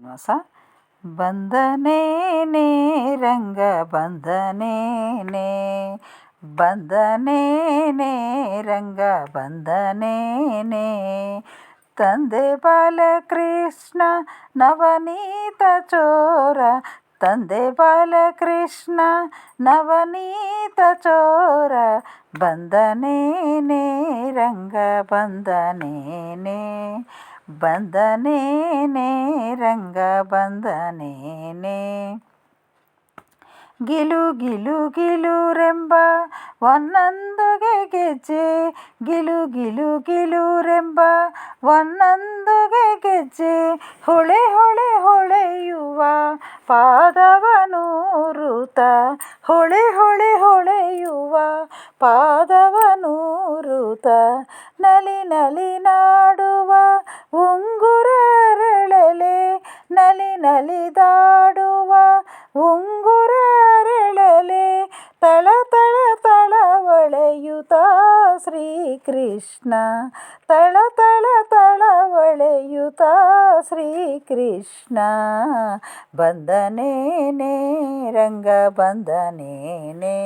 ಶ್ರೀನಿವಾಸ. ಬಂದನೇನೆ ರಂಗ ಬಂದನೇನೆ, ಬಂದನೇನೆ ರಂಗ ಬಂದನೇನೆ, ತಂದೆ ಬಾಲಕೃಷ್ಣ ನವನೀತ ಚೋರ, ತಂದೆ ಬಾಲಕೃಷ್ಣ ನವನೀತ ಚೋರ, ಬಂದನೇನೆ ರಂಗ ಬಂದನೇನೆ, ಬಂದನೇನೆ ರಂಗ ಬಂದನೇನೆ. ಗಿಲು ಗಿಲು ಗಿಲುರೆಂಬ ಒಂದೊಂದುಗೆ ಗೆಜ್ಜೆ, ಗಿಲು ಗಿಲು ಗಿಲುರೆಂಬ ಒಂದೊಂದುಗೆ ಗೆಜ್ಜೆ, ಹೊಳೆ ಹೊಳೆ ಹೊಳೆಯುವ ಪಾದವನೂರುತ, ಹೊಳೆ ಹೊಳೆ ಹೊಳೆಯುವ ಪಾದವನೂರುತ, ನಲಿ ನಲಿ ನಾಡುವ ಉಂಗುರ ಅರಳಲೆ, ನಲಿ ನಲಿದಾಡುವ ಉಂಗುರ ಅರಳಲೆ, ತಳ ತಳ ತಳವಳೆಯುತ ಶ್ರೀಕೃಷ್ಣ, ತಳ ತಳ ತಳವಳೆಯುತ ಶ್ರೀಕೃಷ್ಣ, ಬಂದನೇನೆ ರಂಗ ಬಂದನೇನೆ,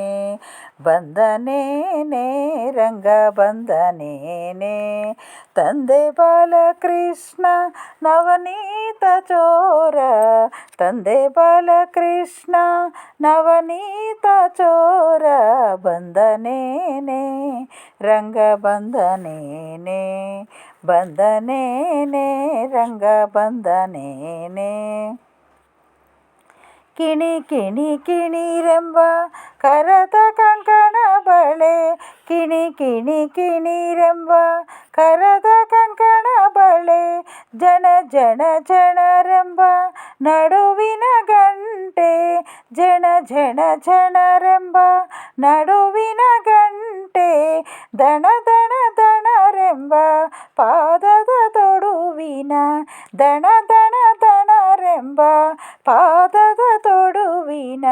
ಬಂದನೇನೆ ರಂಗ ಬಂದನೇನೆ, ತಂದೆ ಬಾಲಕೃಷ್ಣ ನವನೀತ ಚೋರ, ತಂದೆ ಬಾಲಕೃಷ್ಣ ನವನೀತ ಚೋರ, ಬಂದನೇನೆ ರಂಗ ಬಂದನೇನೆ, ಬಂದನೇನೆ ರಂಗ ಬಂದನೇನೆ. ಕಿಣಿ ಕಿಣಿ ಕಿಣಿರೆಂಬ ಕರದ ಕಂಕಣ ಬಳೆ, ಕಿಣಿ ಕಿಣಿ ಕಿಣಿರೆಂಬ ಕರದ ಕಂಕಣ ಬಳೆ, ಜನ ಜನ ಜನರೆಂಬ ನಡುವಿನ ಗಂಟೆ, ಜನ ಜನ ಜನರೆಂಬ ನಡುವಿನ ಗಂಟೆ, ದಣ ದಣ ದಣರೆಂಬ ಪಾದದ ತೊಡುವಿನ, ದಣ ದಣ ದಣರೆಂಬ ಪಾದದ ತೊಡುವಿನ,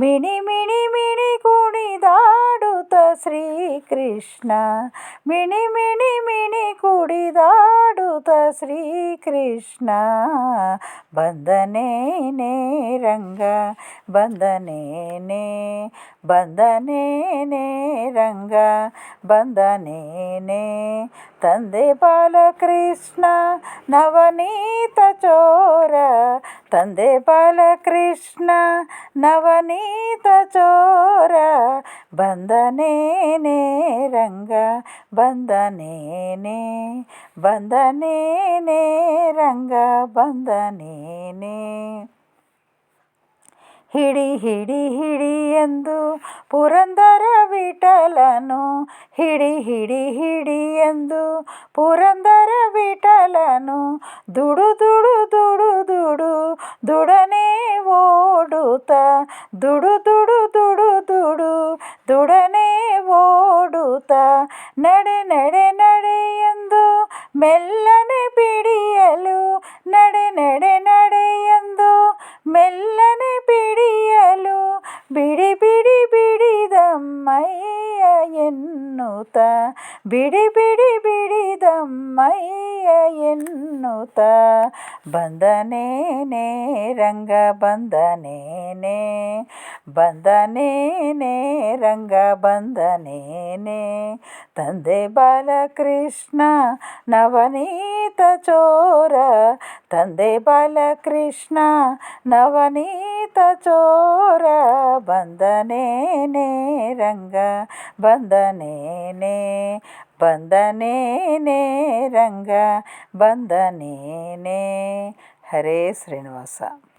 ಮಿಣಿ ಮಿಣಿ ಮಿಣಿ ಕುಣಿದಾಡುತ್ತ ಶ್ರೀಕೃಷ್ಣ, ಮಿಣಿ ಮಿಣಿ ಮಿಣಿ ಕುಣಿದಾಡುತ್ತ ಶ್ರೀಕೃಷ್ಣ, ಬಂದನೇನೆ ರಂಗ ಬಂದನೇನೆ, ಬಂದನೇನೆ ರಂಗ ಬಂದನೇನೆ, ತಂದೆ ಬಾಲಕೃಷ್ಣ ನವನೀತ ಚೋರ, ತಂದೆ ಬಾಲಕೃಷ್ಣ ನವನೀತ ಚೋರ, ಬಂದನೇನೆ ರಂಗ ಬಂದನೇನೆ, ಬಂದನೇನೆ ರಂಗ ಬಂದನೇನೆ. ಹಿಡಿ ಹಿಡಿ ಹಿಡಿ ಎಂದು ಪುರಂದರ ವಿಠಲನು, ಹಿಡಿ ಹಿಡಿ ಹಿಡಿ ಎಂದು ಪುರಂದರ ವಿಠಲನು, ದುಡು ದುಡು ದುಡು ದುಡು ದುಡನೆ ಓಡುತ್ತ, ದುಡು ದುಡು ದುಡು ದುಡು ದುಡನೆ ಓಡುತ್ತ, ನಡೆ ನಡೆ ನಡೆ ಎಂದು ಮೆಲ್ಲನೆ ಬಿಡಿಯಲು, ನಡೆ ನಡೆ ನಡೆ ಎಂದು ಮೆಲ್ಲನೆ ಬಿಡಿಯಲು, ಬಿಡಿ ಬಿಡಿ ಬಿಡಿದಮ್ಮಯ್ಯ ಎನ್ನುತ್ತ, ಬಿಡಿ ಬಿಡಿ ಬಿಡಿದಮ್ಮಯ್ಯ ಎನ್ನುತ್ತ, ಬಂದನೇನೆ ರಂಗ ಬಂದನೇನೆ, ಬಂದನೇನೆ ರಂಗ ಬಂದನೇನೆ, ತಂದೆ ಬಾಲಕೃಷ್ಣ ನವನೀತ ಚೋರ, ತಂದೆ ಬಾಲಕೃಷ್ಣ ನವನೀತ ಚೋರ, ಬಂದನೇನೆ ರಂಗ ಬಂದನೇನೆ, ಬಂದನೇನೆ ರಂಗ ಬಂದನೇನೆ. ಹರೇ ಶ್ರೀನಿವಾಸ.